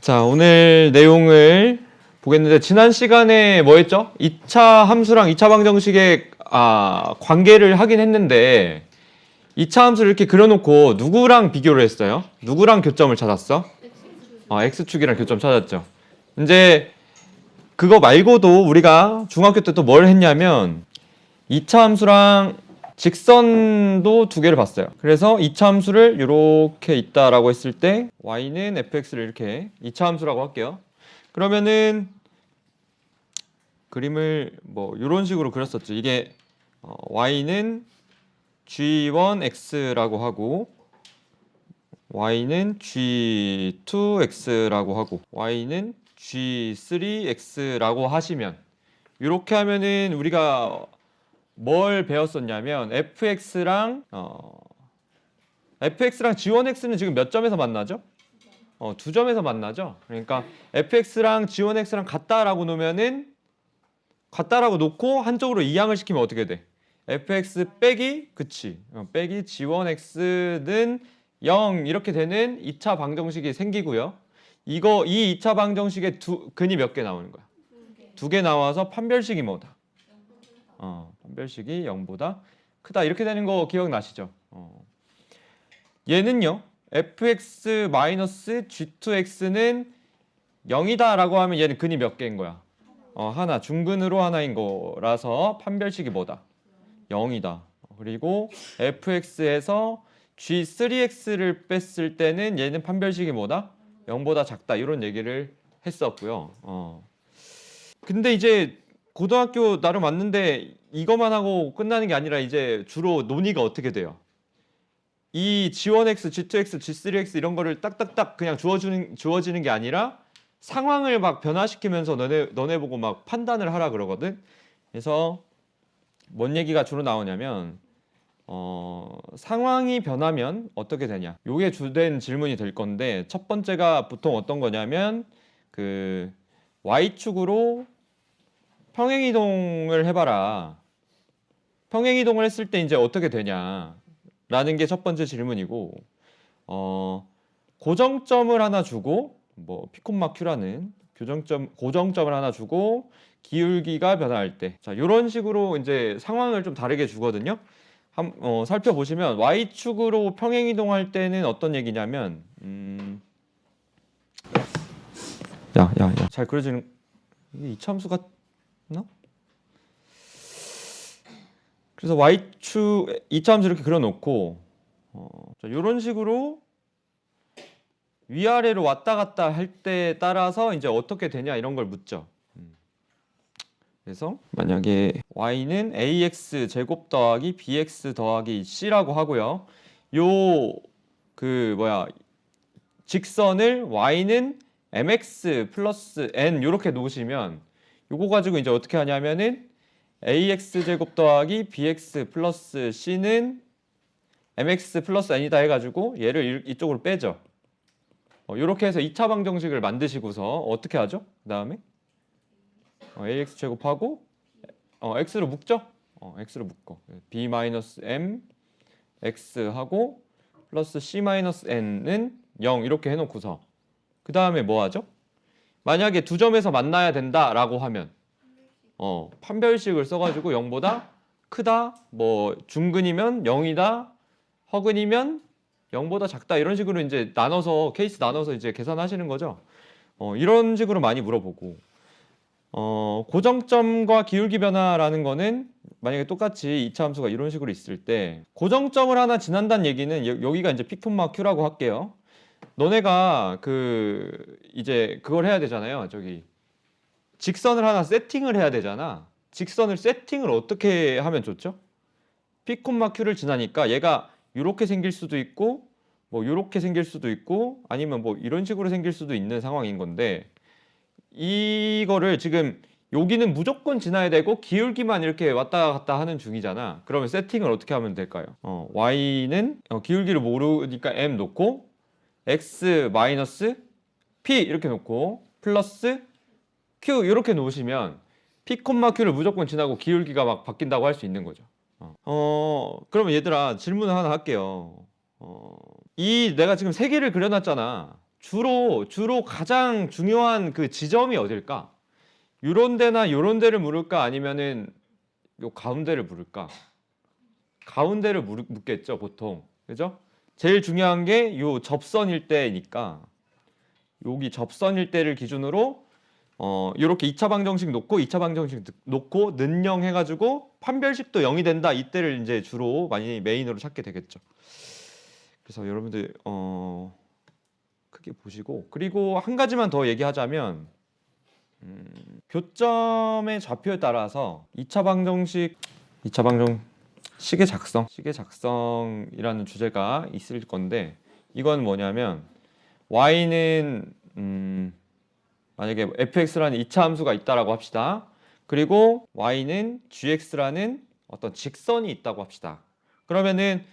자, 오늘 내용을 보겠는데 지난 시간에 뭐 했죠? 2차 함수랑 2차 방정식의 관계를 하긴 했는데 2차 함수를 이렇게 그려놓고 누구랑 비교를 했어요? 누구랑 교점을 찾았어? x축이랑 교점 찾았죠. 이제 그거 말고도 우리가 중학교 때 또 뭘 했냐면 2차 함수랑 직선도 두 개를 봤어요. 그래서 2차 함수를 이렇게 있다라고 했을 때 y는 fx를 이렇게 2차 함수라고 할게요. 그러면은 그림을 뭐 이런 식으로 그렸었죠. 이게 y는 g1x라고 하고 y는 g2x라고 하고 y는 g3x라고 하시면 이렇게 하면은 우리가 뭘 배웠었냐면 fx랑 g1x는 지금 몇 점에서 만나죠? 두 점에서 만나죠. 그러니까 fx랑 g1x랑 같다라고 놓고 한쪽으로 이항을 시키면 어떻게 돼? fx 빼기 빼기 g1x는 0 이렇게 되는 2차 방정식이 생기고요. 이 2차 방정식의 근이 몇 개 나오는 거야? 두 개 나와서 판별식이 뭐다? 판별식이 0보다 크다 이렇게 되는 거 기억나시죠? 얘는요 fx-g2x는 0이다 라고 하면 얘는 근이 몇 개인 거야? 하나, 중근으로 하나인 거라서 판별식이 뭐다? 0이다. 그리고 fx에서 g3x를 뺐을 때는 얘는 판별식이 뭐다? 0보다 작다 이런 얘기를 했었고요. 근데 이제 고등학교 나름 왔는데 이것만 하고 끝나는 게 아니라 이제 주로 논의가 어떻게 돼요? 이 G1x, G2x, G3x 이런 거를 딱딱딱 그냥 주어지는 게 아니라 상황을 막 변화시키면서 너네 보고 막 판단을 하라 그러거든. 그래서 뭔 얘기가 주로 나오냐면 상황이 변하면 어떻게 되냐. 요게 주된 질문이 될 건데 첫 번째가 보통 어떤 거냐면 그 y축으로 평행이동을 해봐라. 평행이동을 했을 때 이제 어떻게 되냐 라는 게 첫 번째 질문이고 고정점을 하나 주고 뭐 P,Q라는 고정점을 하나 주고 기울기가 변화할 때 자 이런 식으로 이제 상황을 좀 다르게 주거든요. 살펴보시면 y축으로 평행이동할 때는 어떤 얘기냐면 잘 그려지는 이게 이차함수 같나? 그래서 y축 이차함수 이렇게 그려놓고 이런 식으로 위아래로 왔다 갔다 할 때 따라서 이제 어떻게 되냐 이런 걸 묻죠. 그래서 만약에 y는 ax 제곱 더하기 bx 더하기 c라고 하고요. 직선을 y는 mx 플러스 n 이렇게 놓으시면 요거 가지고 이제 어떻게 하냐면은 ax 제곱 더하기 bx 플러스 c는 mx 플러스 n이다 해가지고 얘를 이쪽으로 빼죠. 이렇게 해서 2차 방정식을 만드시고서 어떻게 하죠? 그 다음에 ax 제곱하고 x로 묶죠? x로 묶어. b-m x하고 플러스 c-n은 0 이렇게 해놓고서 그 다음에 뭐 하죠? 만약에 두 점에서 만나야 된다라고 하면 판별식을 써가지고 0보다 크다, 뭐 중근이면 0이다, 허근이면 0보다 작다 이런 식으로 이제 케이스 나눠서 이제 계산하시는 거죠. 이런 식으로 많이 물어보고 고정점과 기울기 변화라는 거는 만약에 똑같이 2차 함수가 이런 식으로 있을 때 고정점을 하나 지난다는 얘기는 여기가 이제 P,Q라고 할게요. 너네가 이제 그걸 해야 되잖아요. 직선을 하나 세팅을 해야 되잖아. 직선을 세팅을 어떻게 하면 좋죠? P,Q를 지나니까 얘가 이렇게 생길 수도 있고 뭐 이렇게 생길 수도 있고 아니면 뭐 이런 식으로 생길 수도 있는 상황인 건데 이거를 지금 여기는 무조건 지나야 되고 기울기만 이렇게 왔다 갔다 하는 중이잖아. 그러면 세팅을 어떻게 하면 될까요? y는 기울기를 모르니까 m 놓고 x 마이너스 p 이렇게 놓고 플러스 q 이렇게 놓으시면 p, q를 무조건 지나고 기울기가 막 바뀐다고 할 수 있는 거죠. 그러면 얘들아 질문을 하나 할게요. 내가 지금 세 개를 그려놨잖아. 주로 가장 중요한 그 지점이 어딜까? 요런 데나 요런 데를 물을까? 아니면은 요 가운데를 물을까? 가운데를 묻겠죠, 보통. 그죠? 제일 중요한 게 요 접선 일대니까 여기 접선 일대를 기준으로 요렇게 2차 방정식 놓고 2차 방정식 놓고 는영 해가지고 판별식도 0이 된다. 이때를 이제 주로 많이 메인으로 찾게 되겠죠. 그래서 여러분들 크게 보시고, 그리고 한 가지만 더 얘기하자면 교점의 좌표에 따라서 2차 방정식 시계 작성이라는 주제가 있을 건데, 이건 뭐냐면 y는 만약에 fx라는 2차 함수가 있다라고 합시다. 그리고 y는 gx라는 어떤 직선이 있다고 합시다. 그러면은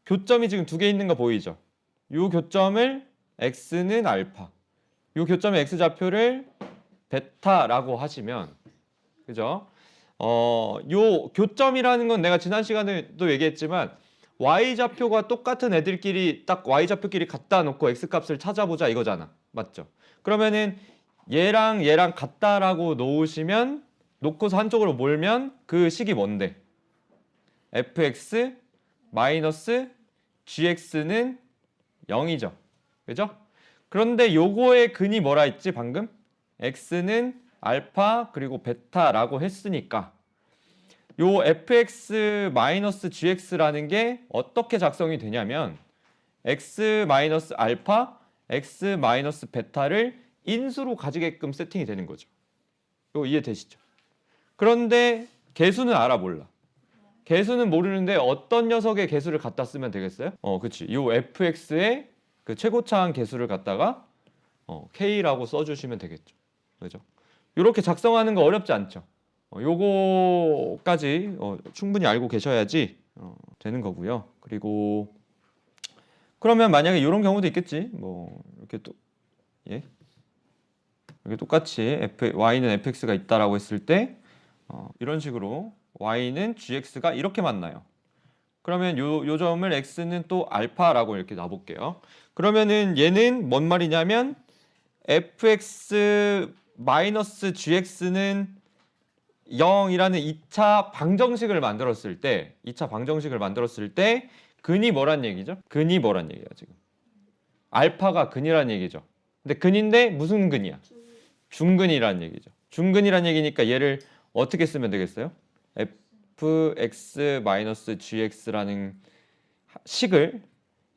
교점이 지금 두 개 있는 거 보이죠? 이 교점을 x는 알파, 이 교점의 x 좌표를 베타라고 하시면, 그죠? 요 교점이라는 건 내가 지난 시간에도 얘기했지만 y 좌표가 똑같은 애들끼리 딱 y 좌표끼리 갖다 놓고 x 값을 찾아보자 이거잖아. 맞죠? 그러면은 얘랑 같다라고 놓으시면, 놓고서 한쪽으로 몰면 그 식이 뭔데? fx 마이너스 gx는 0이죠. 그죠? 그런데 요거의 근이 뭐라 했지 방금? x는 알파 그리고 베타라고 했으니까 요 fx 마이너스 gx라는 게 어떻게 작성이 되냐면 x 마이너스 알파, x 마이너스 베타를 인수로 가지게끔 세팅이 되는 거죠. 이거 이해되시죠? 그런데 개수는 알아 몰라? 개수는 모르는데 어떤 녀석의 개수를 갖다 쓰면 되겠어요? 그치. 요 fx의 그 최고차항 개수를 갖다가 k라고 써주시면 되겠죠. 그죠? 이렇게 작성하는 거 어렵지 않죠? 요거까지 충분히 알고 계셔야지 되는 거고요. 그리고 그러면 만약에 이런 경우도 있겠지. 뭐 이렇게 또 이렇게 똑같이 y는 fx가 있다라고 했을 때 이런 식으로 y는 gx가 이렇게 만나요. 그러면 요 점을 x는 또 알파라고 이렇게 놔볼게요. 그러면은 얘는 뭔 말이냐면 fx 마이너스 gx는 0이라는 2차 방정식을 만들었을 때, 근이 뭐란 얘기죠? 근이 뭐란 얘기야 지금? 알파가 근이란 얘기죠. 근데 근인데 무슨 근이야? 중근이란 얘기죠. 중근이란 얘기니까 얘를 어떻게 쓰면 되겠어요? fx 마이너스 gx라는 식을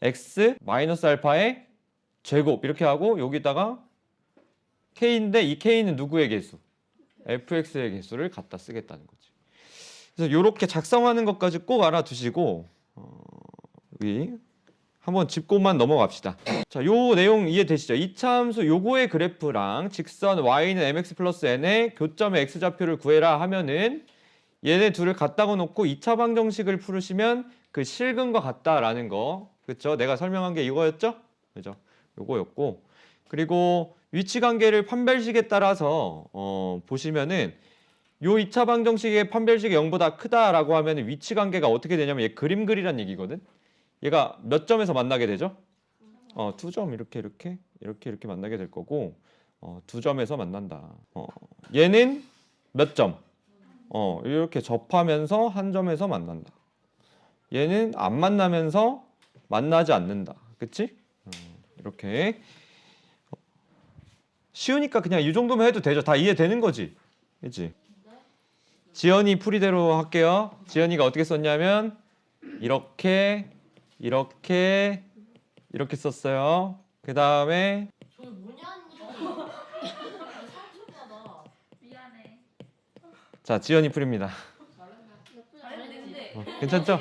x 마이너스 알파의 제곱 이렇게 하고 여기다가 k인데 이 k는 누구의 개수? fx의 개수를 갖다 쓰겠다는 거지. 그래서 이렇게 작성하는 것까지 꼭 알아두시고 여기 한번 짚고만 넘어갑시다. 자, 요 내용 이해되시죠? 2차 함수 요거의 그래프랑 직선 y는 mx 플러스 n의 교점의 x 좌표를 구해라 하면은 얘네 둘을 갖다가 놓고 2차 방정식을 풀으시면 그 실근과 같다라는 거. 그쵸? 내가 설명한 게 이거였죠? 그죠? 요거였고, 그리고 위치 관계를 판별식에 따라서 보시면은 요 2차 방정식의 판별식이 0보다 크다라고 하면 위치 관계가 어떻게 되냐면 얘 그림 그리란 얘기거든. 얘가 몇 점에서 만나게 되죠? 두 점 이렇게 만나게 될 거고, 두 점에서 만난다. 얘는 몇 점? 이렇게 접하면서 한 점에서 만난다. 얘는 안 만나면서 만나지 않는다. 그치? 이렇게 쉬우니까 그냥 이 정도만 해도 되죠. 다 이해되는 거지. 그치? 지연이 풀이대로 할게요. 지연이가 어떻게 썼냐면 이렇게 썼어요. 그 다음에 저게 뭐냐? 상처받아. 미안해. 자, 지연이 풀입니다. 잘했는데. 괜찮죠?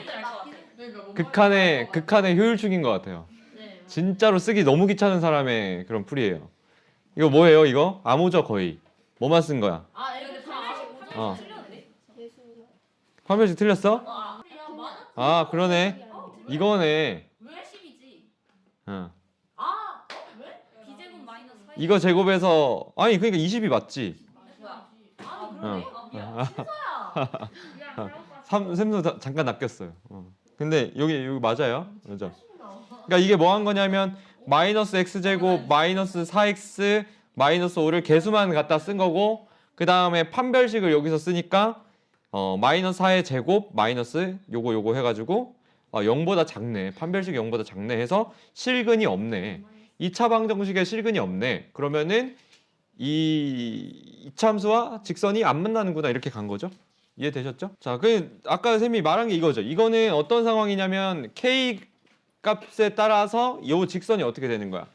그러니까 극한의 효율충인 것 같아요. 네. 진짜로 쓰기 너무 귀찮은 사람의 그런 풀이에요. 이거 뭐예요? 이거 암호죠 거의. 뭐만 쓴 거야? 이거 다 어. 틀렸는데? 판별식 틀렸어? 야, 맞아. 아, 그러네. 이거네. 왜 10이지? 어. 왜? 비제곱 마이너스 4. 이거 제곱해서 아니 그러니까 20이 맞지. 뭐야? 그러네. 미안. 신서야. 샘도 잠깐 낚였어요. 근데 여기 맞아요. 그죠? 그러니까 이게 뭐 한 거냐면 마이너스 x제곱 마이너스 4x 마이너스 5를 개수만 갖다 쓴 거고 그 다음에 판별식을 여기서 쓰니까 마이너스 4의 제곱 마이너스 요거 해가지고 0보다 작네. 판별식이 0보다 작네 해서 실근이 없네. 2차 방정식에 실근이 없네. 그러면은 이 이차함수와 직선이 안 만나는구나 이렇게 간 거죠. 이해되셨죠? 자, 그 아까 쌤이 말한 게 이거죠. 이거는 어떤 상황이냐면 k 값에 따라서 이 직선이 어떻게 되는 거야?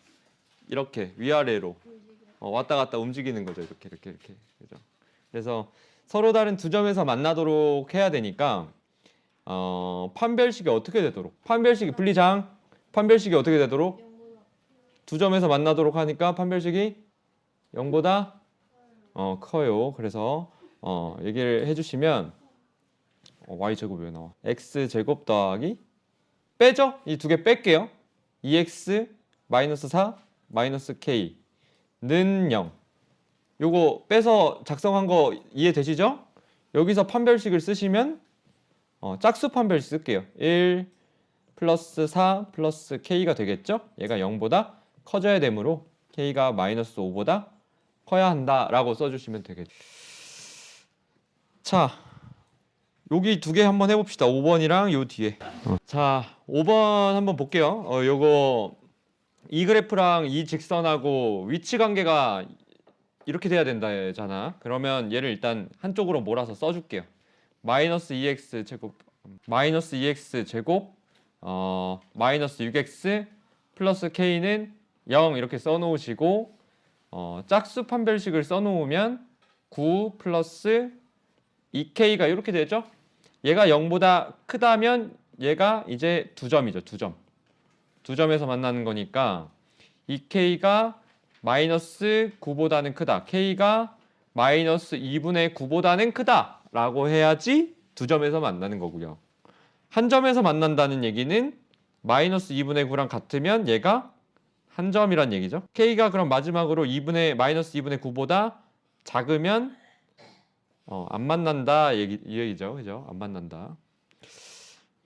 이렇게 위아래로 왔다 갔다 움직이는 거죠. 이렇게. 그죠? 그래서 서로 다른 두 점에서 만나도록 해야 되니까 판별식이 어떻게 되도록? 판별식이 분리장. 판별식이 어떻게 되도록? 두 점에서 만나도록 하니까 판별식이 0보다 커요. 그래서 얘기를 해주시면 y제곱이 왜 나와? x제곱 더하기 빼죠? 이 두 개 뺄게요. 2x 마이너스 4 마이너스 k는 0. 요거 빼서 작성한 거 이해되시죠? 여기서 판별식을 쓰시면 짝수 판별식 쓸게요. 1 플러스 4 플러스 k가 되겠죠? 얘가 0보다 커져야 되므로 k가 마이너스 5보다 커야 한다라고 써주시면 되겠죠. 자, 여기 두 개 한번 해봅시다. 5번이랑 요 뒤에. 자, 5번 한번 볼게요. 요거 이 그래프랑 이 직선하고 위치 관계가 이렇게 돼야 된다잖아. 그러면 얘를 일단 한쪽으로 몰아서 써줄게요. 마이너스 2x 제곱 마이너스 2x 제곱 마이너스 6x 플러스 k는 0 이렇게 써놓으시고 짝수 판별식을 써놓으면 9 플러스 2k가 이렇게 되죠. 얘가 0보다 크다면 얘가 이제 두 점이죠. 두 점에서 만나는 거니까 2k가 마이너스 9보다는 크다. k가 마이너스 2분의 9보다는 크다 라고 해야지 두 점에서 만나는 거고요. 한 점에서 만난다는 얘기는 마이너스 2분의 9랑 같으면 얘가 한 점이란 얘기죠. k가 그럼 마지막으로 마이너스 2분의 9보다 작으면 안 만난다 이 얘기죠. 그죠? 안 만난다.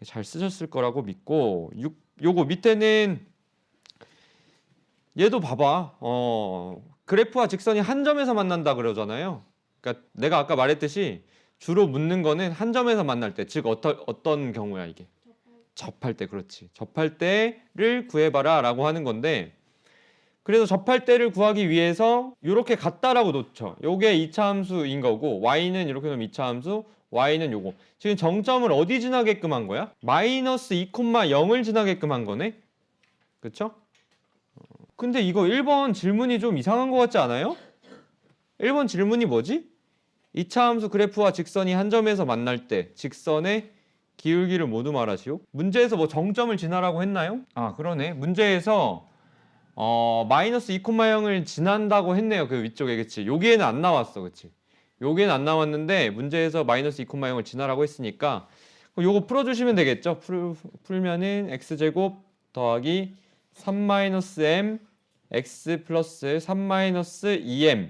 잘 쓰셨을 거라고 믿고 요거 밑에는 얘도 봐봐. 그래프와 직선이 한 점에서 만난다 그러잖아요. 그러니까 내가 아까 말했듯이 주로 묻는 거는 한 점에서 만날 때, 즉 어떤 경우야 이게? 접할 때. 그렇지. 접할 때를 구해봐라 라고 하는 건데 그래서 접할 때를 구하기 위해서 이렇게 같다라고 놓죠. 요게 2차 함수인 거고 y는 이렇게 놓으면 2차 함수, y는 요거. 지금 정점을 어디 지나게끔 한 거야? 마이너스 2,0을 지나게끔 한 거네. 그쵸? 근데 이거 1번 질문이 좀 이상한 것 같지 않아요? 1번 질문이 뭐지? 2차 함수 그래프와 직선이 한 점에서 만날 때 직선의 기울기를 모두 말하시오. 문제에서 뭐 정점을 지나라고 했나요? 아, 그러네. 문제에서 마이너스 2,0을 지난다고 했네요. 그 위쪽에. 그치? 여기에는 안 나왔어. 그치? 여기에는 안 나왔는데 문제에서 마이너스 2,0을 지나라고 했으니까 요거 풀어주시면 되겠죠? 풀면은 x제곱 더하기 3-m x 플러스 3-2m은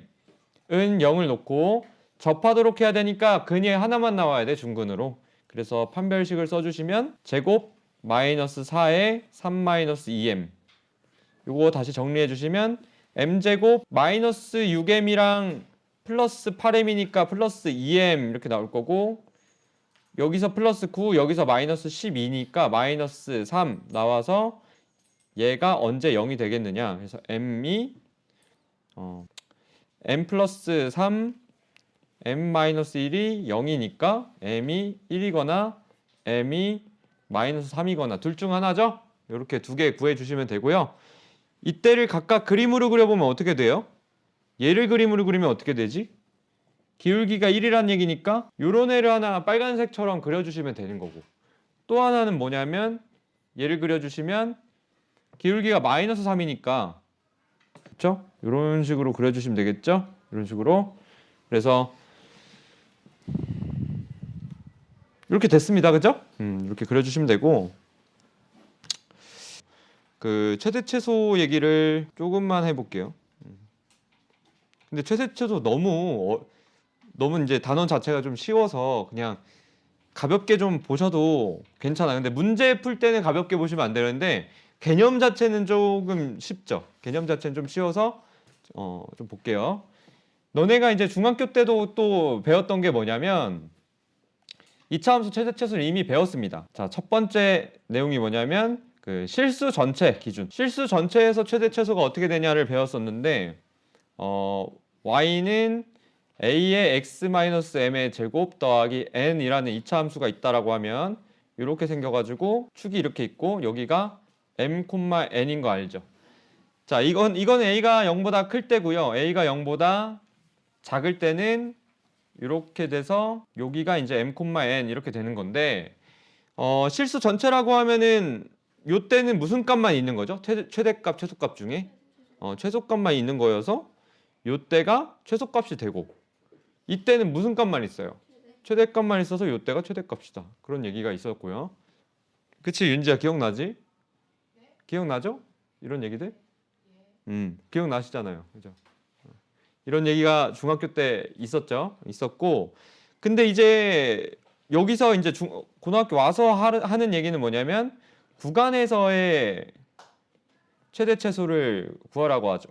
0을 놓고 접하도록 해야 되니까 근이 하나만 나와야 돼. 중근으로. 그래서 판별식을 써주시면 제곱 마이너스 4에 3-2m 요거 다시 정리해 주시면 m제곱 마이너스 6m이랑 플러스 8m이니까 플러스 2m 이렇게 나올 거고 여기서 플러스 9 여기서 마이너스 12니까 마이너스 3 나와서 얘가 언제 0이 되겠느냐. 그래서 m이 m 플러스 3 m 마이너스 1이 0이니까 m이 1이거나 m이 마이너스 3이거나 둘 중 하나죠. 이렇게 두 개 구해 주시면 되고요. 이때를 각각 그림으로 그려보면 어떻게 돼요? 얘를 그림으로 그리면 어떻게 되지? 기울기가 1이란 얘기니까 요런 애를 하나 빨간색처럼 그려주시면 되는 거고 또 하나는 뭐냐면 얘를 그려주시면 기울기가 마이너스 3이니까 그쵸? 이런 식으로 그려주시면 되겠죠? 이런 식으로. 그래서 이렇게 됐습니다. 그죠? 이렇게 그려주시면 되고 그 최대최소 얘기를 조금만 해볼게요. 근데 최대최소 너무 이제 단원 자체가 좀 쉬워서 그냥 가볍게 좀 보셔도 괜찮아요. 근데 문제 풀 때는 가볍게 보시면 안 되는데 개념 자체는 조금 쉽죠. 개념 자체는 좀 쉬워서 좀 볼게요. 너네가 이제 중학교 때도 또 배웠던 게 뭐냐면 이차함수 최대최소를 이미 배웠습니다. 자, 첫 번째 내용이 뭐냐면 그 실수 전체 기준. 실수 전체에서 최대최소가 어떻게 되냐를 배웠었는데 y는 a의 x-m의 제곱 더하기 n이라는 이차함수가 있다라고 하면 이렇게 생겨가지고 축이 이렇게 있고 여기가 m, n인 거 알죠? 자, 이건 a가 0보다 클 때고요. a가 0보다 작을 때는 이렇게 돼서 여기가 이제 m, n 이렇게 되는 건데 실수 전체라고 하면은 요 때는 무슨 값만 있는 거죠? 최대값, 최소값 중에 최소값만 있는 거여서 요 때가 최소값이 되고 이때는 무슨 값만 있어요? 최대값만 있어서 요 때가 최대값이다. 그런 얘기가 있었고요. 그치 윤지야 기억나지? 기억나죠? 이런 얘기들? 기억나시잖아요. 그죠? 이런 얘기가 중학교 때 있었죠. 있었고 근데 이제 여기서 이제 고등학교 와서 하는 얘기는 뭐냐면 구간에서의 최대 최소를 구하라고 하죠.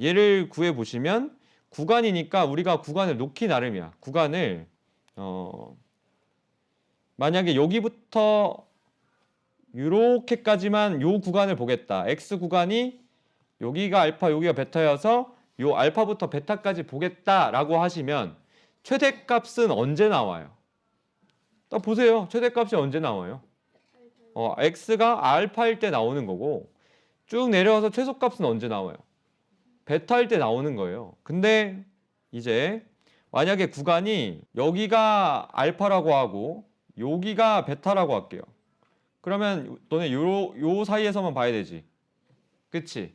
얘를 구해 보시면 구간이니까 우리가 구간을 놓기 나름이야. 구간을 만약에 여기부터 이렇게까지만 요 구간을 보겠다. x 구간이 여기가 알파 여기가 베타여서 요 알파부터 베타까지 보겠다라고 하시면 최대값은 언제 나와요? 딱 보세요. 최대값이 언제 나와요? x가 알파일 때 나오는 거고 쭉 내려와서 최소값은 언제 나와요? 베타일 때 나오는 거예요. 근데 이제 만약에 구간이 여기가 알파라고 하고 여기가 베타라고 할게요. 그러면 너네 요 사이에서만 봐야 되지. 그치?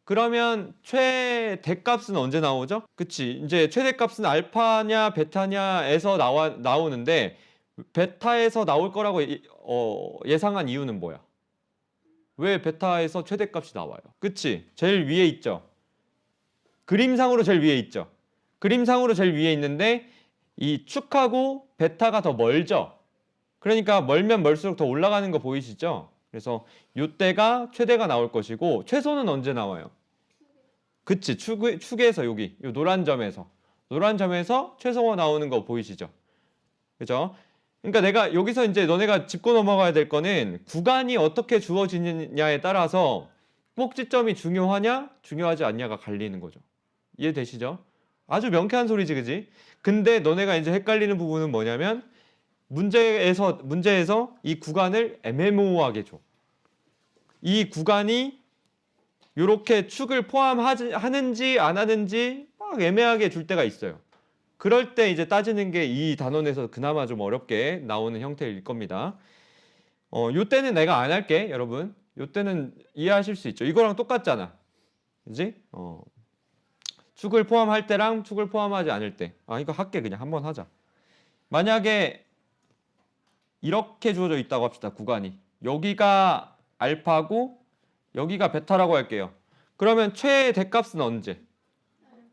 그러면 최대값은 언제 나오죠? 그치? 이제 최대값은 알파냐 베타냐에서 나오는데 베타에서 나올 거라고 예상한 이유는 뭐야? 왜 베타에서 최대값이 나와요? 그치? 제일 위에 있죠? 그림상으로 제일 위에 있죠? 그림상으로 제일 위에 있는데 이 축하고 베타가 더 멀죠? 그러니까 멀면 멀수록 더 올라가는 거 보이시죠? 그래서 이때가 최대가 나올 것이고 최소는 언제 나와요? 그치? 축에서 여기 이 노란 점에서 최소가 나오는 거 보이시죠? 그죠? 그러니까 내가 여기서 이제 너네가 짚고 넘어가야 될 거는 구간이 어떻게 주어지느냐에 따라서 꼭지점이 중요하냐 중요하지 않냐가 갈리는 거죠. 이해되시죠? 아주 명쾌한 소리지, 그지? 근데 너네가 이제 헷갈리는 부분은 뭐냐면 문제에서 이 구간을 애매모호하게 줘. 이 구간이 이렇게 축을 포함하는지 안 하는지 막 애매하게 줄 때가 있어요. 그럴 때 이제 따지는 게 이 단원에서 그나마 좀 어렵게 나오는 형태일 겁니다. 요 때는 내가 안 할게, 여러분. 요 때는 이해하실 수 있죠. 이거랑 똑같잖아. 그지? 축을 포함할 때랑 축을 포함하지 않을 때. 이거 할게. 그냥 한번 하자. 만약에 이렇게 주어져 있다고 합시다. 구간이. 여기가 알파고 여기가 베타라고 할게요. 그러면 최대값은 언제?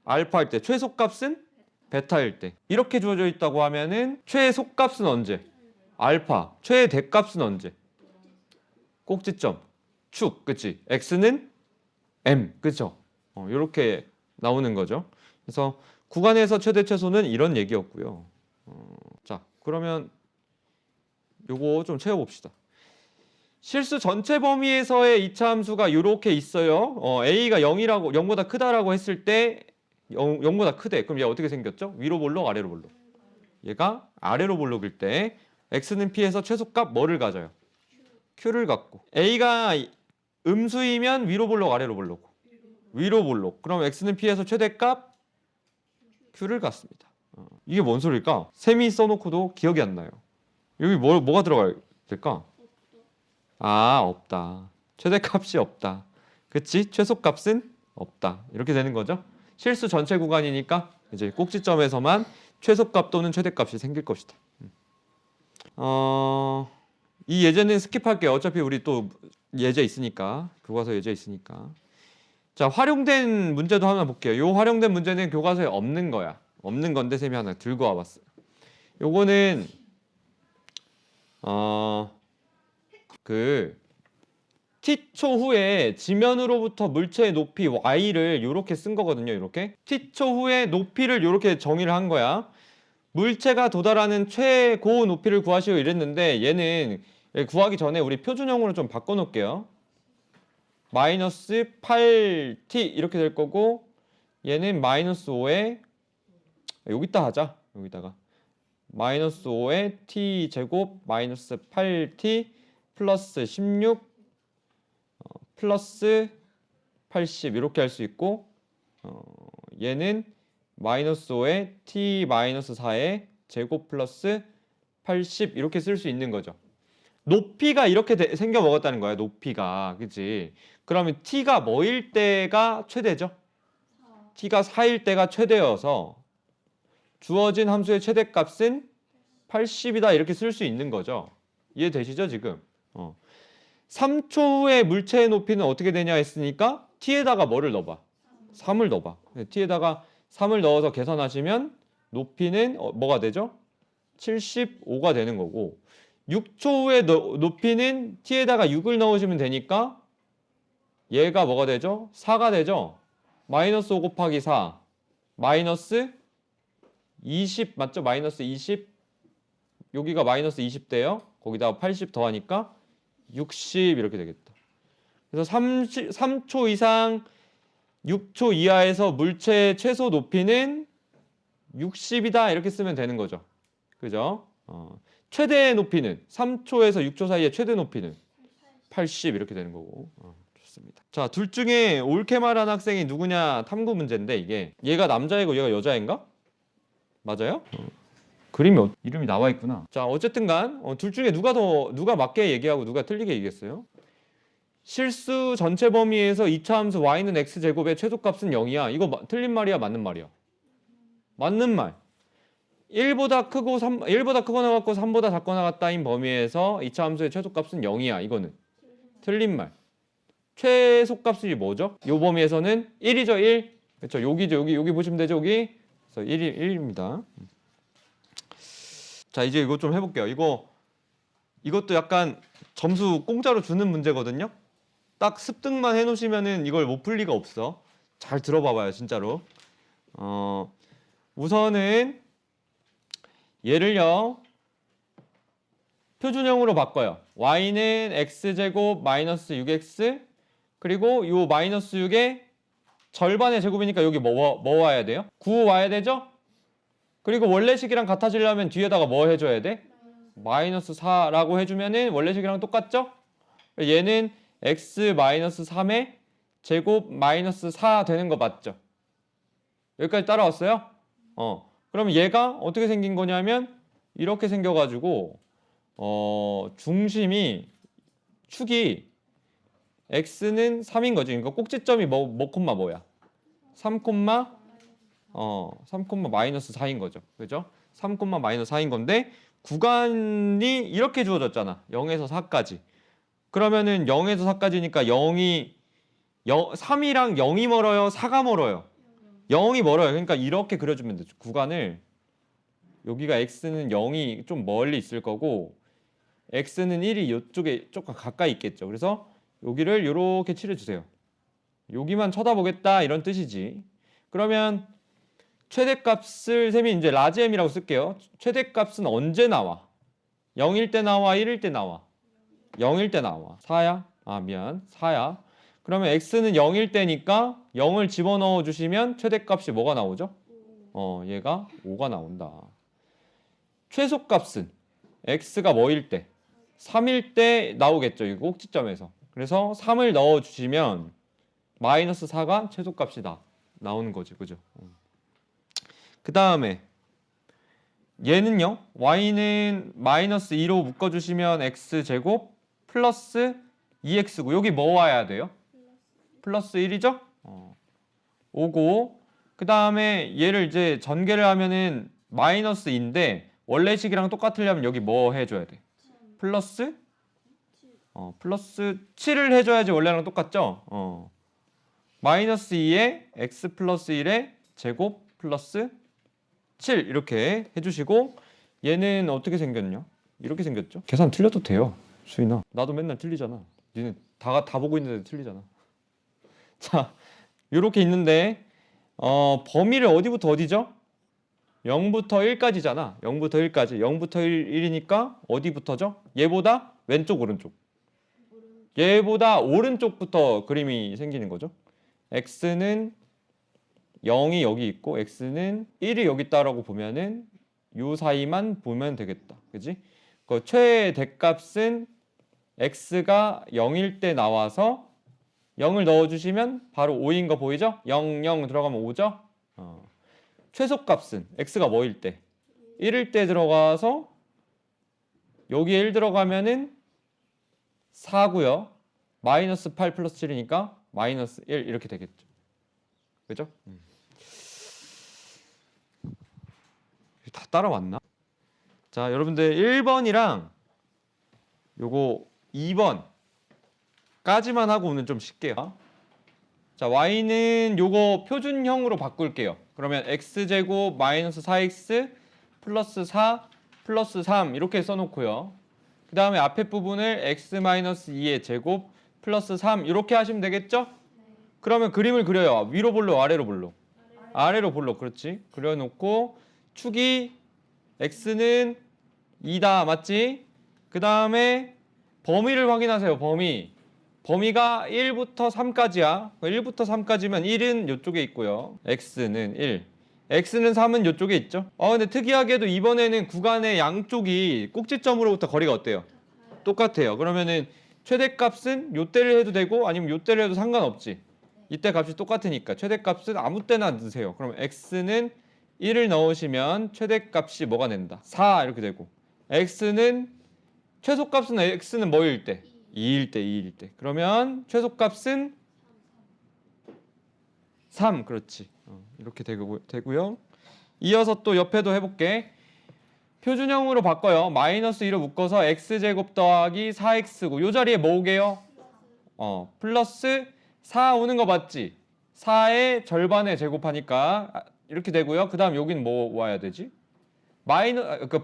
알파일 때. 최소값은 베타일 때. 이렇게 주어져 있다고 하면은 최소값은 언제? 알파. 최대값은 언제? 꼭지점. 축. 그치? x는 m. 그쵸? 이렇게 나오는 거죠. 그래서 구간에서 최대 최소는 이런 얘기였고요. 자, 그러면 요거 좀 채워봅시다. 실수 전체 범위에서의 이차 함수가 이렇게 있어요. a가 0보다 크다라고 했을 때 0보다 크대. 그럼 얘 어떻게 생겼죠? 위로 볼록, 아래로 볼록. 얘가 아래로 볼록일 때 x는 p에서 최소값 뭐를 가져요? q를 갖고. a가 음수이면 위로 볼록, 아래로 볼록. 위로 볼록. 그럼 x는 p에서 최대값 q를 갖습니다. 이게 뭔 소리일까? 세미 써놓고도 기억이 안 나요. 여기 뭐가 들어가야 될까? 없다. 최대값이 없다. 그치? 최소값은 없다. 이렇게 되는 거죠. 실수 전체 구간이니까 이제 꼭지점에서만 최소값 또는 최대값이 생길 것이다. 이 예제는 스킵할게요. 어차피 우리 또 예제 있으니까. 교과서 예제 있으니까. 자, 활용된 문제도 하나 볼게요. 요 활용된 문제는 교과서에 없는 거야. 없는 건데 쌤이 하나 들고 와봤어요. 요거는 t초 후에 지면으로부터 물체의 높이 y를 이렇게 쓴 거거든요. 이렇게 t초 후에 높이를 이렇게 정의를 한 거야. 물체가 도달하는 최고 높이를 구하시오 이랬는데 얘는 구하기 전에 우리 표준형으로 좀 바꿔놓을게요. 마이너스 8t 이렇게 될 거고 얘는 마이너스 5에 여기다 하자. 여기다가 마이너스 5에 t 제곱 마이너스 8t 플러스 16 플러스 80 이렇게 할 수 있고 얘는 마이너스 5에 t 마이너스 4에 제곱 플러스 80 이렇게 쓸 수 있는 거죠. 높이가 이렇게 생겨 먹었다는 거야. 높이가. 그치? 그러면 t가 뭐일 때가 최대죠? t가 4일 때가 최대여서 주어진 함수의 최대값은 80이다 이렇게 쓸 수 있는 거죠. 이해되시죠 지금? 3초 후에 물체의 높이는 어떻게 되냐 했으니까 t에다가 뭐를 넣어봐? 3을 넣어봐. t에다가 3을 넣어서 계산하시면 높이는 뭐가 되죠? 75가 되는 거고 6초 후에 높이는 t에다가 6을 넣으시면 되니까 얘가 뭐가 되죠? 4가 되죠? 마이너스 5 곱하기 4 마이너스 20 맞죠? 마이너스 20 여기가 마이너스 20 돼요. 거기다가 80 더하니까 60 이렇게 되겠다. 그래서 3초 이상 6초 이하에서 물체의 최소 높이는 60이다 이렇게 쓰면 되는 거죠. 그죠? 최대 높이는 3초에서 6초 사이의 최대 높이는 80 이렇게 되는 거고. 좋습니다. 자, 둘 중에 옳게 말한 학생이 누구냐 탐구 문제인데 이게 얘가 남자이고 얘가 여자인가? 맞아요? 그림이 이름이 나와 있구나. 자, 어쨌든간 둘 중에 누가 맞게 얘기하고 누가 틀리게 얘기했어요? 실수 전체 범위에서 2차 함수 y는 x제곱의 최소값은 0이야. 이거 틀린 말이야, 맞는 말이야? 맞는 말. 1보다 크거나 같고 3보다 작거나 같다인 범위에서 2차 함수의 최소값은 0이야. 이거는 틀린 말. 최소값이 뭐죠? 이 범위에서는 1이죠, 1. 그렇죠. 여기죠. 여기 보시면 되죠, 여기. 그래서 1입니다. 자, 이제 이거 좀 해볼게요. 이것도 약간 점수 공짜로 주는 문제거든요. 딱 습득만 해놓으시면은 이걸 못 풀 리가 없어. 잘 들어봐봐요, 진짜로. 우선은 얘를요 표준형으로 바꿔요. y는 x제곱 마이너스 6x 그리고 요 마이너스 6의 절반의 제곱이니까 여기 뭐 와야 돼요? 9 와야 되죠? 그리고 원래식이랑 같아지려면 뒤에다가 뭐 해줘야 돼? 마이너스 4라고 해주면은 원래식이랑 똑같죠? 얘는 x 마이너스 3의 제곱 마이너스 4 되는 거 맞죠? 여기까지 따라왔어요? 그러면 얘가 어떻게 생긴 거냐면 이렇게 생겨가지고 축이 x는 3인 거지. 그러니까 꼭지점이 뭐 콤마 뭐야? 3 콤마 3 콤마 마이너스 4인 거죠. 그죠? 3 콤마 마이너스 4인 건데 구간이 이렇게 주어졌잖아. 0에서 4까지. 그러면은 0에서 4까지니까 3이랑 0이 멀어요? 4가 멀어요? 0이 멀어요. 그러니까 이렇게 그려주면 되죠. 구간을 여기가 x는 0이 좀 멀리 있을 거고 x는 1이 이쪽에 조금 가까이 있겠죠. 그래서 여기를 이렇게 칠해주세요. 여기만 쳐다보겠다 이런 뜻이지. 그러면 최대값을 셈이 이제 라지 m이라고 쓸게요. 최대값은 언제 나와? 0일 때 나와? 1일 때 나와? 0일 때 나와. 4야? 미안. 4야. 그러면 x는 0일 때니까 0을 집어넣어 주시면 최대값이 뭐가 나오죠? 얘가 5가 나온다. 최소값은 x가 뭐일 때? 3일 때 나오겠죠. 이 꼭지점에서. 그래서 3을 넣어 주시면 마이너스 4가 최소값이 나오는 거지. 그죠? 그 다음에 얘는요. y는 마이너스 2로 묶어주시면 x제곱 플러스 2x고 여기 뭐 와야 돼요? 플러스 1이죠? 오고 그 다음에 얘를 이제 전개를 하면은 마이너스 2인데 원래식이랑 똑같으려면 여기 뭐 해줘야 돼? 플러스? 플러스 7을 해줘야지 원래랑 똑같죠? 마이너스 2에 x 플러스 1에 제곱 플러스 7 이렇게 해주시고 얘는 어떻게 생겼냐? 이렇게 생겼죠? 계산 틀려도 돼요 수인아. 나도 맨날 틀리잖아. 니네 다 보고 있는데 틀리잖아. 자, 이렇게 있는데 범위를 어디부터 어디죠? 0부터 1까지잖아. 0부터 1까지. 0부터 1이니까 어디부터죠? 얘보다 왼쪽 오른쪽. 얘보다 오른쪽부터 그림이 생기는 거죠. x는 0이 여기 있고 x는 1이 여기 있다라고 보면은 요 사이만 보면 되겠다. 그지? 그 최대값은 x가 0일 때 나와서 0을 넣어주시면 바로 5인 거 보이죠? 0, 0 들어가면 5죠? 최소값은 x가 뭐일 때? 1일 때 들어가서 여기에 1 들어가면은 4고요. 마이너스 8 플러스 7이니까 마이너스 1 이렇게 되겠죠. 그죠? 다 따라왔나? 자, 여러분들 1번이랑 요거 2번까지만 하고 오늘 좀 쉴게요. 자, y는 요거 표준형으로 바꿀게요. 그러면 x제곱 마이너스 4x 플러스 4 플러스 3 이렇게 써놓고요. 그 다음에 앞에 부분을 x 마이너스 2의 제곱 플러스 3 이렇게 하시면 되겠죠? 그러면 그림을 그려요. 위로 볼록 아래로 볼록? 아래로 볼록. 그렇지. 그려놓고 축이 x는 2다. 맞지? 그 다음에 범위를 확인하세요. 범위가 1부터 3까지야. 1부터 3까지면 1은 이쪽에 있고요. x는 1. x는 3은 이쪽에 있죠. 근데 특이하게도 이번에는 구간의 양쪽이 꼭지점으로부터 거리가 어때요? 똑같아요. 그러면은 최대값은 요때를 해도 되고 아니면 요때를 해도 상관없지. 이때 값이 똑같으니까 최대값은 아무 때나 넣으세요. 그럼 x는 1을 넣으시면 최대값이 뭐가 된다? 4 이렇게 되고 x는 최소값은 x는 뭐일 때? 2일 때. 그러면 최소값은 3. 그렇지. 이렇게 되고요. 이어서 또 옆에도 해볼게. 표준형으로 바꿔요. 마이너스 2로 묶어서 x제곱 더하기 4x고 요 자리에 뭐 오게요? 플러스 4 오는 거 맞지? 4의 절반에 제곱하니까 이렇게 되고요. 그 다음 여긴 뭐 와야 되지?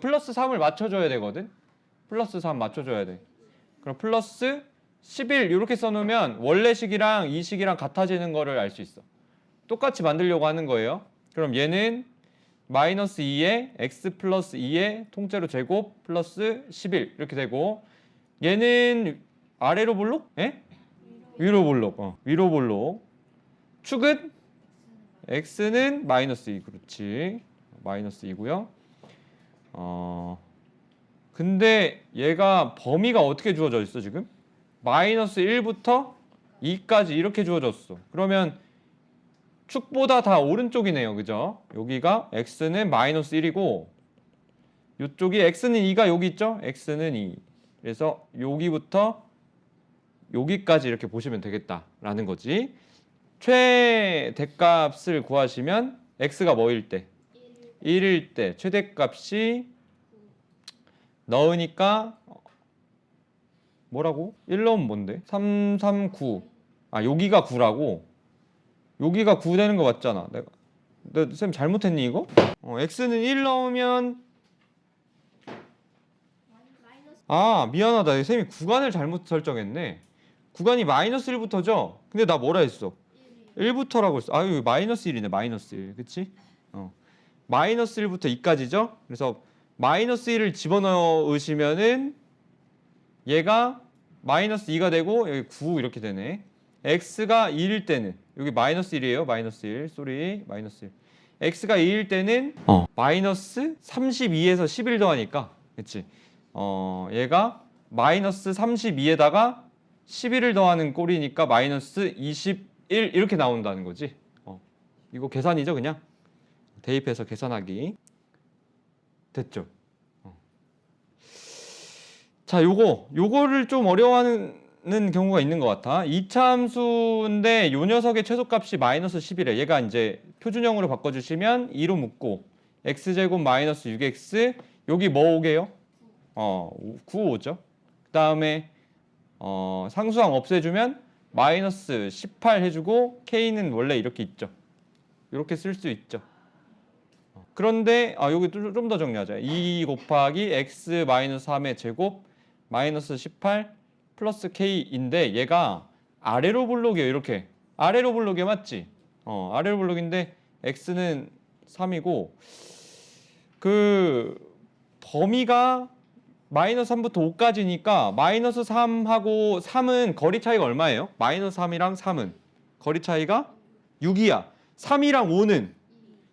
플러스 3을 맞춰줘야 되거든. 플러스 3 맞춰줘야 돼. 그럼 플러스 11 이렇게 써놓으면 원래 식이랑 이 식이랑 같아지는 거를 알 수 있어. 똑같이 만들려고 하는 거예요. 그럼 얘는 마이너스 2에 x 플러스 2의 통째로 제곱 플러스 11 이렇게 되고 얘는 아래로 볼록? 예? 위로 볼록. 위로 볼록. 축은 x는 마이너스 2. 그렇지. 마이너스 2고요. 근데 얘가 범위가 어떻게 주어져 있어 지금? 마이너스 1부터 2까지 이렇게 주어졌어. 그러면 축보다 다 오른쪽이네요. 그죠? 여기가 x는 마이너스 1이고 이쪽이 x는 2가 여기 있죠? x는 2. 그래서 여기부터 여기까지 이렇게 보시면 되겠다라는 거지. 최대값을 구하시면 x가 뭐일 때? 1일 때 최대값이 넣으니까 뭐라고? 1 넣으면 뭔데? 3, 3, 9. 여기가 9라고? 여기가 9 되는 거 맞잖아. 내가 쌤 잘못했니 이거? x는 1 넣으면 미안하다. 쌤이 구간을 잘못 설정했네. 구간이 마이너스 1부터죠? 근데 나 뭐라 했어? 1부터라고 했어. 여기 마이너스 1이네. 마이너스 1. 그치? 마이너스 1부터 2까지죠? 그래서 마이너스 1을 집어넣으시면은 얘가 마이너스 2가 되고 여기 9 이렇게 되네. x가 2일 때는 여기 마이너스 1이에요. 마이너스 1. 쏘리. 마이너스 1. x가 2일 때는 마이너스 32에서 11 더하니까 그치? 얘가 마이너스 32에다가 11을 더하는 꼴이니까 마이너스 21 이렇게 나온다는 거지. 이거 계산이죠 그냥? 대입해서 계산하기. 됐죠? 자, 요거를 좀 어려워하는 경우가 있는 것 같아. 이차함수인데 요 녀석의 최소값이 마이너스 10이래. 얘가 이제 표준형으로 바꿔주시면 2로 묶고 x제곱 마이너스 6x 여기 뭐 오게요? 9 오죠. 그 다음에 상수항 없애주면 마이너스 18 해주고 k는 원래 이렇게 있죠. 이렇게 쓸 수 있죠. 그런데 여기 좀 더 정리하자. 2 곱하기 x 마이너스 3의 제곱 마이너스 18 플러스 k인데 얘가 아래로 볼록이에요. 이렇게 아래로 볼록이 맞지? 아래로 볼록인데 x는 3이고 그 범위가 마이너스 3부터 5까지니까 마이너스 3하고 3은 거리 차이가 얼마예요? 마이너스 3이랑 3은 거리 차이가 6이야. 3이랑 5는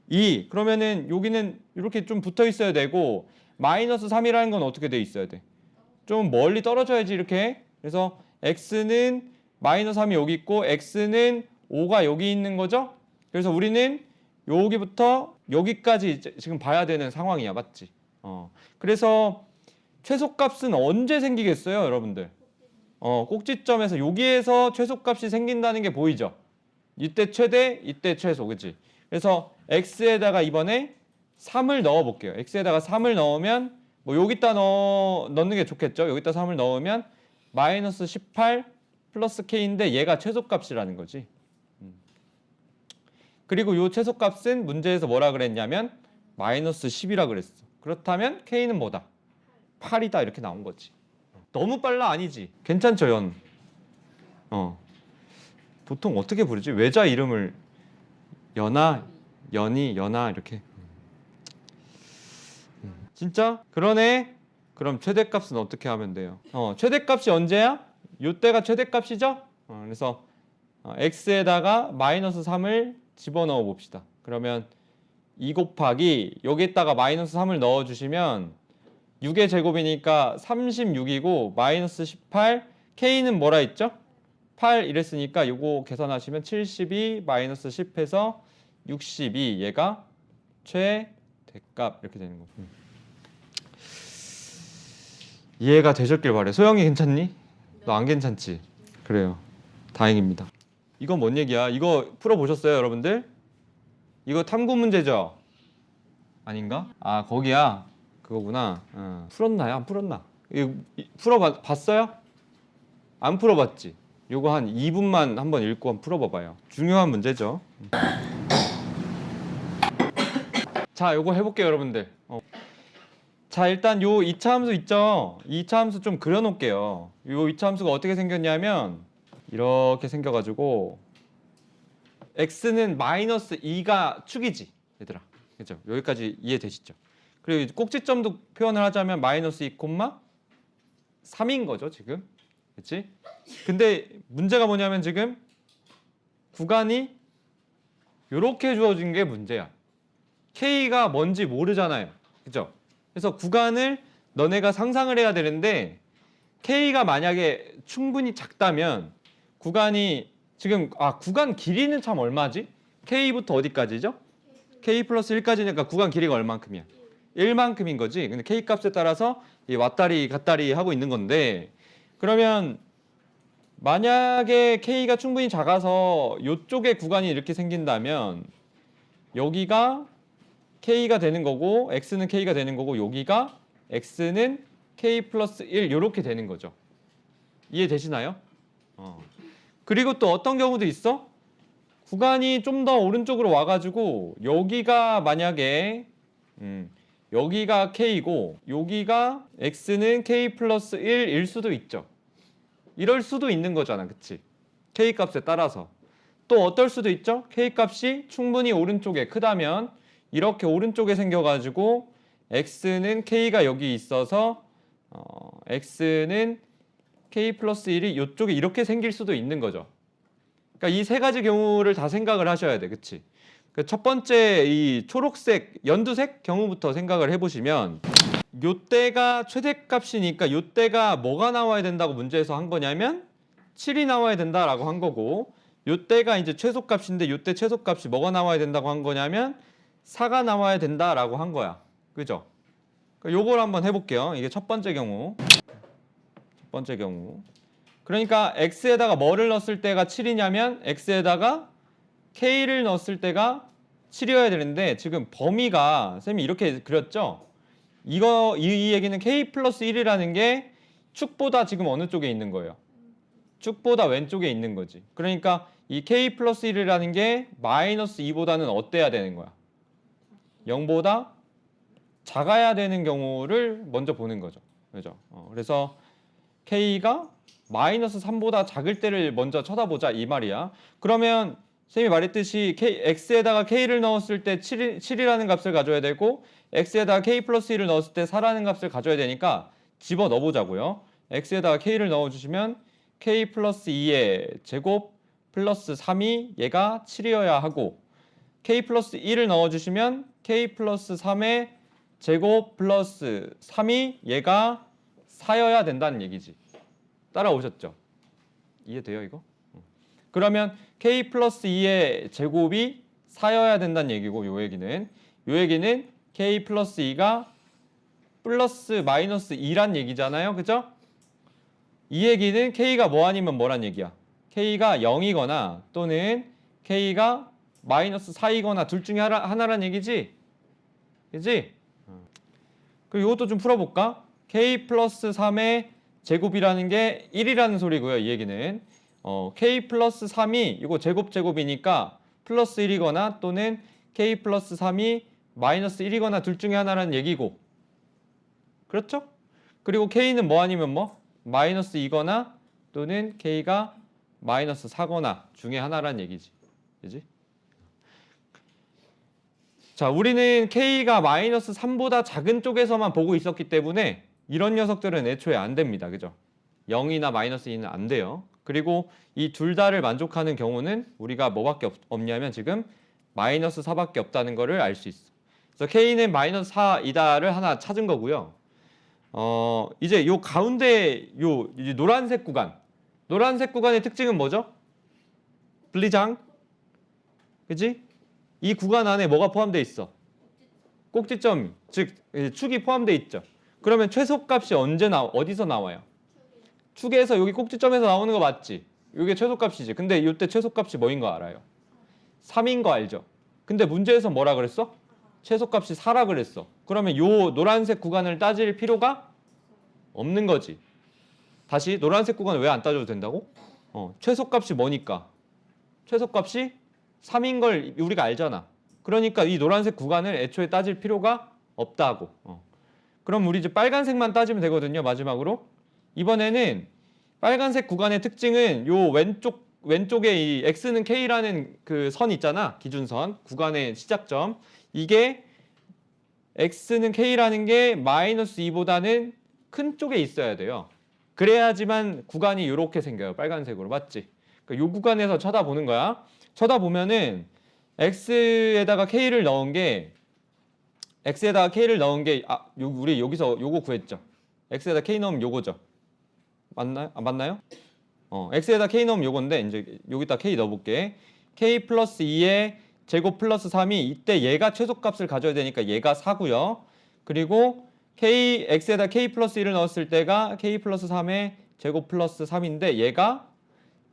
2. 그러면은 여기는 이렇게 좀 붙어 있어야 되고 마이너스 3이라는 건 어떻게 돼 있어야 돼? 좀 멀리 떨어져야지 이렇게. 그래서 x는 마이너스 3이 여기 있고 x는 5가 여기 있는 거죠? 그래서 우리는 여기부터 여기까지 지금 봐야 되는 상황이야. 맞지? 그래서 최소값은 언제 생기겠어요, 여러분들? 꼭지점에서 여기에서 최소값이 생긴다는 게 보이죠? 이때 최대, 이때 최소, 그치? 그래서 x에다가 이번에 3을 넣어 볼게요. x에다가 3을 넣으면 뭐 여기다 넣는 게 좋겠죠? 여기다 3을 넣으면 마이너스 18 플러스 k인데 얘가 최소값이라는 거지. 그리고 이 최소값은 문제에서 뭐라 그랬냐면 마이너스 10이라 그랬어. 그렇다면 k는 뭐다? 8이다 이렇게 나온 거지. 너무 빨라 아니지? 괜찮죠, 연? 보통 어떻게 부르지? 외자 이름을 연아, 연이, 연아 이렇게. 진짜? 그러네. 그럼 최대값은 어떻게 하면 돼요? 최대값이 언제야? 요때가 최대값이죠? 그래서 x에다가 마이너스 3을 집어넣어 봅시다. 그러면 2 곱하기 여기에다가 마이너스 3을 넣어주시면 6의 제곱이니까 36이고 마이너스 18 k는 뭐라 했죠? 8 이랬으니까 요거 계산하시면 72 마이너스 10해서 62 얘가 최대값 이렇게 되는 거고. 이해가 되셨길 바래. 소영이 괜찮니? 너 안 괜찮지? 그래요. 다행입니다. 이건 뭔 얘기야? 이거 풀어보셨어요, 여러분들? 이거 탐구 문제죠? 아닌가? 아, 거기야. 그거구나. 풀었나요? 안 풀었나? 이거 풀어봤어요? 안 풀어봤지? 요거 한 2분만 한번 읽고 한번 풀어봐봐요. 중요한 문제죠. 자, 요거 해볼게요, 여러분들. 자, 일단 요 2차 함수 있죠? 2차 함수 좀 그려놓을게요. 요 2차 함수가 어떻게 생겼냐면 이렇게 생겨가지고 x는 마이너스 2가 축이지, 얘들아. 그죠? 여기까지 이해되시죠? 그리고 꼭지점도 표현을 하자면 마이너스 2, 3인 거죠, 지금. 그치? 근데 문제가 뭐냐면 지금 구간이 이렇게 주어진 게 문제야. k가 뭔지 모르잖아요. 그죠? 그래서 구간을 너네가 상상을 해야 되는데 k가 만약에 충분히 작다면 구간이 지금 구간 길이는 참 얼마지? k부터 어디까지죠? k 플러스 1까지니까 구간 길이가 얼만큼이야? 1만큼인 거지. 근데 k 값에 따라서 이 왔다리 갔다리 하고 있는 건데 그러면 만약에 k가 충분히 작아서 이쪽에 구간이 이렇게 생긴다면 여기가 k가 되는 거고 x는 k가 되는 거고 여기가 x는 k 플러스 1 이렇게 되는 거죠. 이해되시나요? 그리고 또 어떤 경우도 있어? 구간이 좀 더 오른쪽으로 와가지고 여기가 만약에 여기가 k고 여기가 x는 k 플러스 1일 수도 있죠. 이럴 수도 있는 거잖아, 그치? k 값에 따라서. 또 어떨 수도 있죠? k 값이 충분히 오른쪽에 크다면 이렇게 오른쪽에 생겨가지고 x는 k가 여기 있어서 x는 k 플러스 1이 이쪽에 이렇게 생길 수도 있는 거죠. 그러니까 이 세 가지 경우를 다 생각을 하셔야 돼, 그치? 첫 번째 이 초록색, 연두색 경우부터 생각을 해보시면 요때가 최대값이니까 요때가 뭐가 나와야 된다고 문제에서 한 거냐면 7이 나와야 된다라고 한 거고 요때가 이제 최소값인데 요때 최소값이 뭐가 나와야 된다고 한 거냐면 4가 나와야 된다라고 한 거야. 그죠? 요걸 한번 해볼게요. 이게 첫 번째 경우. 첫 번째 경우. 그러니까 x에다가 뭐를 넣었을 때가 7이냐면 x에다가 k를 넣었을 때가 7이어야 되는데 지금 범위가 쌤이 이렇게 그렸죠? 이 얘기는 k 플러스 1이라는 게 축보다 지금 어느 쪽에 있는 거예요? 축보다 왼쪽에 있는 거지. 그러니까 이 k 플러스 1이라는 게 마이너스 2보다는 어때야 되는 거야? 0보다 작아야 되는 경우를 먼저 보는 거죠. 그죠? 그래서 k가 마이너스 3보다 작을 때를 먼저 쳐다보자 이 말이야. 그러면 쌤이 말했듯이 x에다가 k를 넣었을 때 7이라는 값을 가져야 되고 x에다가 k 플러스 1을 넣었을 때 4라는 값을 가져야 되니까 집어 넣어보자고요. x에다가 k를 넣어주시면 k 플러스 2의 제곱 플러스 3이 얘가 7이어야 하고 k 플러스 1을 넣어주시면 k 플러스 3의 제곱 플러스 3이 얘가 4여야 된다는 얘기지. 따라오셨죠? 이해돼요 이거? 그러면 k 플러스 2의 제곱이 4여야 된다는 얘기고 요 얘기는 k 플러스 2가 플러스 마이너스 2란 얘기잖아요. 그죠? 이 얘기는 k가 뭐 아니면 뭐란 얘기야? k가 0이거나 또는 k가 마이너스 4이거나 둘 중에 하나란 얘기지? 그지? 그리고 이것도 좀 풀어볼까? k 플러스 3의 제곱이라는 게 1이라는 소리고요. 이 얘기는 k 플러스 3이 이거 제곱이니까 플러스 1이거나 또는 k 플러스 3이 마이너스 1이거나 둘 중에 하나라는 얘기고 그렇죠? 그리고 k는 뭐 아니면 뭐? 마이너스 2거나 또는 k가 마이너스 4거나 중에 하나라는 얘기지. 그지? 자, 우리는 k가 마이너스 3보다 작은 쪽에서만 보고 있었기 때문에 이런 녀석들은 애초에 안 됩니다. 그죠? 0이나 마이너스 2는 안 돼요. 그리고 이 둘 다를 만족하는 경우는 우리가 뭐밖에 없냐면 지금 마이너스 4밖에 없다는 거를 알 수 있어. 그래서 k는 마이너스 4이다를 하나 찾은 거고요. 이제 요 가운데 요 이제 노란색 구간의 특징은 뭐죠? 블리장, 그지? 이 구간 안에 뭐가 포함되어 있어? 꼭지점, 즉 축이 포함되어 있죠. 그러면 최소값이 어디서 나와요? 축에서 여기 꼭지점에서 나오는 거 맞지? 이게 최소값이지. 근데 이때 최소값이 뭐인 거 알아요? 3인 거 알죠? 근데 문제에서 뭐라 그랬어? 최소값이 4라 그랬어. 그러면 요 노란색 구간을 따질 필요가 없는 거지. 다시 노란색 구간을 왜 안 따져도 된다고? 최소값이 뭐니까? 최소값이 3인 걸 우리가 알잖아. 그러니까 이 노란색 구간을 애초에 따질 필요가 없다고. 그럼 우리 이제 빨간색만 따지면 되거든요. 마지막으로. 이번에는 빨간색 구간의 특징은 요 왼쪽에 이 x는 k라는 그 선 있잖아. 기준선. 구간의 시작점. 이게 x는 k라는 게 마이너스 2보다는 큰 쪽에 있어야 돼요. 그래야지만 구간이 이렇게 생겨요. 빨간색으로. 맞지? 그러니까 요 구간에서 쳐다보는 거야. 쳐다보면은 x에다가 k를 넣은 게 우리 여기서 요거 구했죠. x에다 k 넣으면 요거죠. 맞나요? 안 맞나요? x에다 k 넣으면 요건데 이제 여기다 k 넣어볼게. k 플러스 2의 제곱 플러스 3이 이때 얘가 최소값을 가져야 되니까 얘가 4고요. 그리고 x에다 k 플러스 1을 넣었을 때가 k 플러스 3의 제곱 플러스 3인데 얘가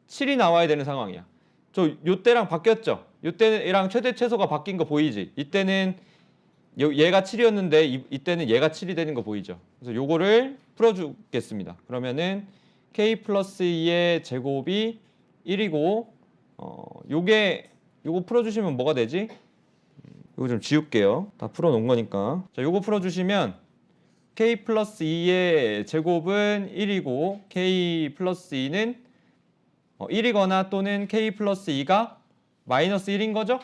7이 나와야 되는 상황이야. 요때랑 바뀌었죠? 요때랑 최대 최소가 바뀐 거 보이지? 이때는 얘가 7이었는데 이때는 얘가 7이 되는 거 보이죠? 그래서 요거를 풀어주겠습니다. 그러면은 k 플러스 2의 제곱이 1이고 요거 풀어주시면 뭐가 되지? 요거 좀 지울게요. 다 풀어놓은 거니까. 자, 요거 풀어주시면 k 플러스 2의 제곱은 1이고 k 플러스 2는 1이거나 또는 k 플러스 2가 마이너스 1인 거죠?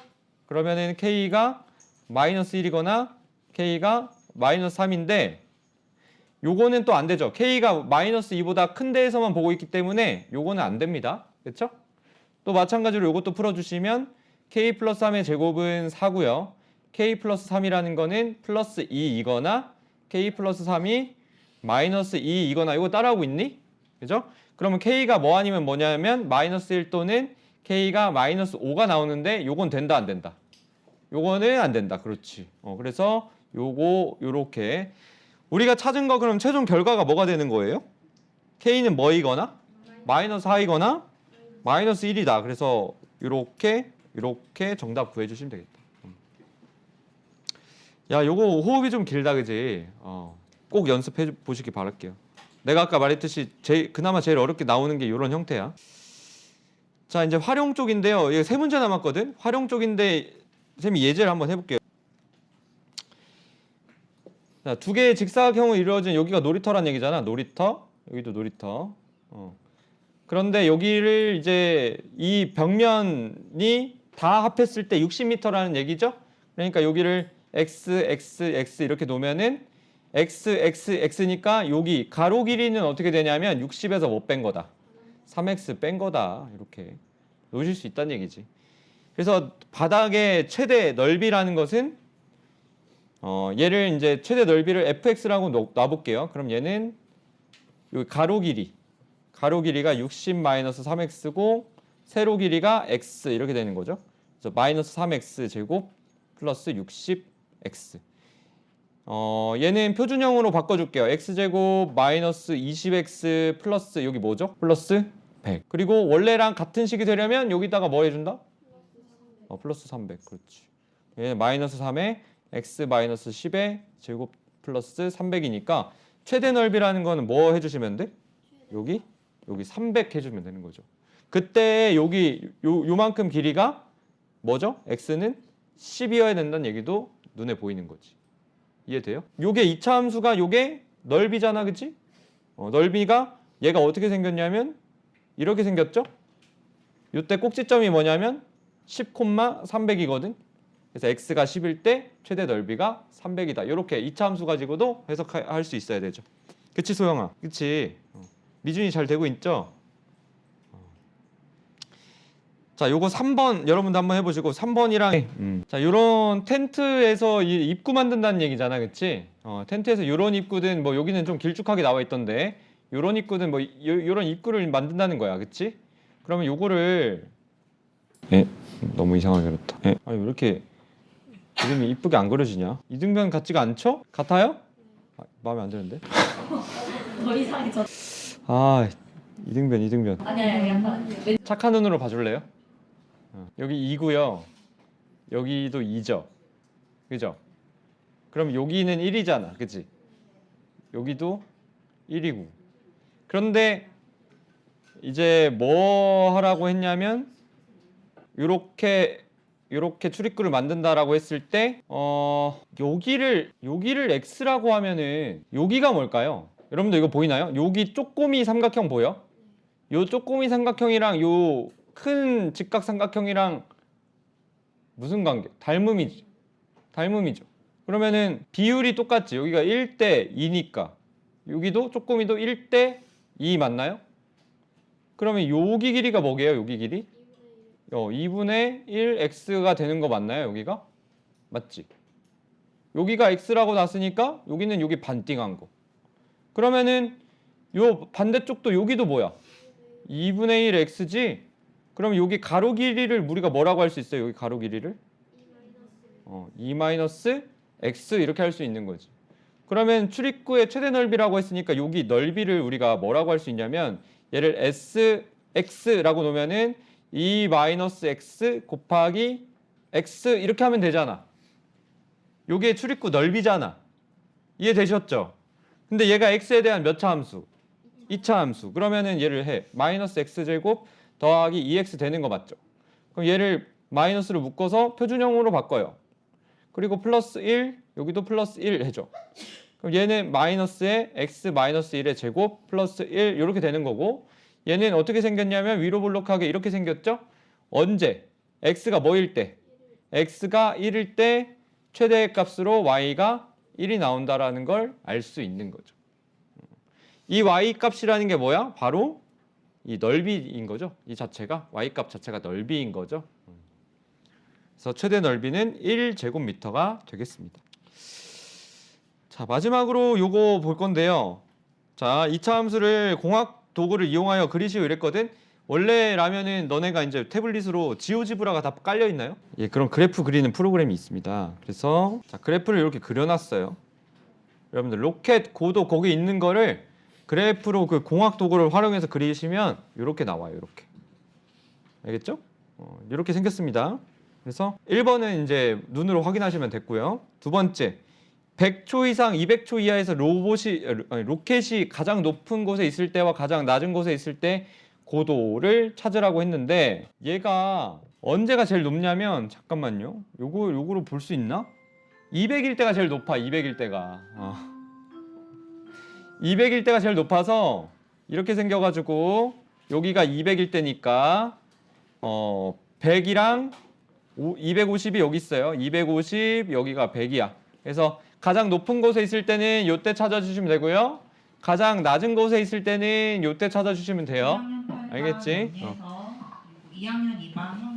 그러면은 k가 마이너스 1이거나 k가 마이너스 3인데 요거는 또 안 되죠. k가 마이너스 2보다 큰 데에서만 보고 있기 때문에 요거는 안 됩니다. 그렇죠? 또 마찬가지로 요것도 풀어주시면 k 플러스 3의 제곱은 4고요. k 플러스 3이라는 거는 플러스 2이거나 k 플러스 3이 마이너스 2이거나 이거 따라하고 있니? 그죠? 그러면 k가 뭐 아니면 뭐냐면 마이너스 1 또는 k가 마이너스 5가 나오는데 요건 된다 안 된다? 요거는 안 된다. 그렇지. 그래서 요렇게 우리가 찾은 거 그럼 최종 결과가 뭐가 되는 거예요? k는 뭐이거나 마이너스 4이거나 마이너스 1이다. 그래서 요렇게 정답 구해주시면 되겠다. 야, 요거 호흡이 좀 길다, 그지? 꼭 연습해 보시기 바랄게요. 내가 아까 말했듯이 그나마 제일 어렵게 나오는 게 이런 형태야. 자, 이제 활용 쪽인데요. 이게 세 문제 남았거든. 활용 쪽인데 쌤이 예제를 한번 해볼게요. 자, 두 개의 직사각형으로 이루어진 여기가 놀이터란 얘기잖아. 놀이터. 여기도 놀이터. 그런데 여기를 이제 이 벽면이 다 합했을 때 60m라는 얘기죠. 그러니까 여기를 x, x, x 이렇게 놓으면은 x, x, x니까 여기 가로 길이는 어떻게 되냐면 60에서 뭐 뺀 거다? 3x 뺀 거다. 이렇게 놓으실 수 있다는 얘기지. 그래서 바닥의 최대 넓이라는 것은 얘를 이제 최대 넓이를 fx라고 놔볼게요. 그럼 얘는 여기 가로 길이가 60-3x고 세로 길이가 x 이렇게 되는 거죠. 그래서 마이너스 3x 제곱 플러스 60x. 얘는 표준형으로 바꿔줄게요. x제곱 마이너스 20x 플러스 여기 뭐죠? 플러스 100. 그리고 원래랑 같은 식이 되려면 여기다가 뭐 해준다? 플러스 300. 그렇지. 얘는 마이너스 3에 x 마이너스 10에 제곱 플러스 300이니까 최대 넓이라는 거는 뭐 해주시면 돼? 여기 300 해주면 되는 거죠. 그때 여기 요만큼 길이가 뭐죠? x는 10이어야 된다는 얘기도 눈에 보이는 거지. 이해돼요? 요게 2차 함수가 요게 넓이잖아, 그치? 넓이가 얘가 어떻게 생겼냐면 이렇게 생겼죠? 요때 꼭지점이 뭐냐면 10,300이거든. 그래서 x가 10일 때 최대 넓이가 300이다. 이렇게 2차 함수 가지고도 해석할 수 있어야 되죠. 그치 소영아? 그치? 미준이 잘 되고 있죠? 자, 요거 3번 여러분도 한번 해보시고 3번이랑 자, 요런 텐트에서 입구 만든다는 얘기잖아, 그치? 텐트에서 요런 입구든 뭐 여기는 좀 길쭉하게 나와 있던데 요런 입구든 뭐 요런 입구를 만든다는 거야, 그치? 그러면 요거를 너무 이상하게 그렸다. 아니 왜 이렇게 이름이 이쁘게 안 그려지냐? 이등변 같지가 않죠? 같아요? 마음에 안 드는데? 더 이상해져. 이등변. 아니야, 약간. 착한 눈으로 봐줄래요? 여기 2고요. 여기도 2죠. 그죠? 그럼 여기는 1이잖아. 그치? 여기도 1이고. 그런데 이제 뭐 하라고 했냐면 요렇게 출입구를 만든다라고 했을 때 여기를 x라고 하면은 여기가 뭘까요? 여러분들 이거 보이나요? 여기 쪼꼬미 삼각형 보여? 요 쪼꼬미 삼각형이랑 요 큰 직각 삼각형이랑 무슨 관계? 닮음이죠. 그러면은 비율이 똑같지. 여기가 1대 2니까 여기도 쪼꼬미도 1대 2 맞나요? 그러면 여기 길이가 뭐게요? 여기 길이? 2분의 1 x가 되는 거 맞나요? 여기가? 맞지? 여기가 x라고 놨으니까 여기는 여기 반띵한 거. 그러면은 요 반대쪽도 여기도 뭐야? 2분의 1 x지? 그럼 여기 가로 길이를 우리가 뭐라고 할 수 있어요? 여기 가로 길이를? 2 마이너스 x 이렇게 할 수 있는 거지. 그러면 출입구의 최대 넓이라고 했으니까 여기 넓이를 우리가 뭐라고 할 수 있냐면 얘를 sx라고 놓으면은 2 마이너스 x 곱하기 x 이렇게 하면 되잖아. 요게 출입구 넓이잖아. 이해되셨죠? 근데 얘가 x에 대한 몇 차 함수? 2차 함수. 그러면은 얘를 해. 마이너스 x제곱 더하기 2x 되는 거 맞죠? 그럼 얘를 마이너스로 묶어서 표준형으로 바꿔요. 그리고 플러스 1, 여기도 플러스 1 해줘. 그럼 얘는 마이너스에 x 마이너스 1의 제곱 플러스 1 이렇게 되는 거고 얘는 어떻게 생겼냐면 위로 볼록하게 이렇게 생겼죠? 언제? x가 뭐일 때? x가 1일 때 최대의 값으로 y가 1이 나온다라는 걸 알 수 있는 거죠. 이 y 값이라는 게 뭐야? 바로 이 넓이인 거죠. 이 자체가 y 값 자체가 넓이인 거죠. 그래서 최대 넓이는 1제곱미터가 되겠습니다. 자, 마지막으로 요거 볼 건데요. 자, 2차 함수를 공학 도구를 이용하여 그리시오 이랬거든. 원래라면은 너네가 이제 태블릿으로 지오지브라가 다 깔려 있나요? 예, 그런 그래프 그리는 프로그램이 있습니다. 그래서 자, 그래프를 이렇게 그려놨어요. 여러분들 로켓 고도 거기 있는 거를 그래프로 그 공학 도구를 활용해서 그리시면 이렇게 나와요. 이렇게. 알겠죠? 이렇게 생겼습니다. 그래서 1번은 이제 눈으로 확인하시면 됐고요. 두 번째, 100초 이상 200초 이하에서 로켓이 가장 높은 곳에 있을 때와 가장 낮은 곳에 있을 때 고도를 찾으라고 했는데 얘가 언제가 제일 높냐면 잠깐만요. 요거로 볼 수 있나? 200일 때가 제일 높아. 200일 때가. 200일 때가 제일 높아서 이렇게 생겨가지고 여기가 200일 때니까 100이랑 250이 여기 있어요. 250 여기가 100이야. 그래서 가장 높은 곳에 있을 때는 요때 찾아주시면 되고요. 가장 낮은 곳에 있을 때는 요때 찾아주시면 돼요. 알겠지? 2학년 2반은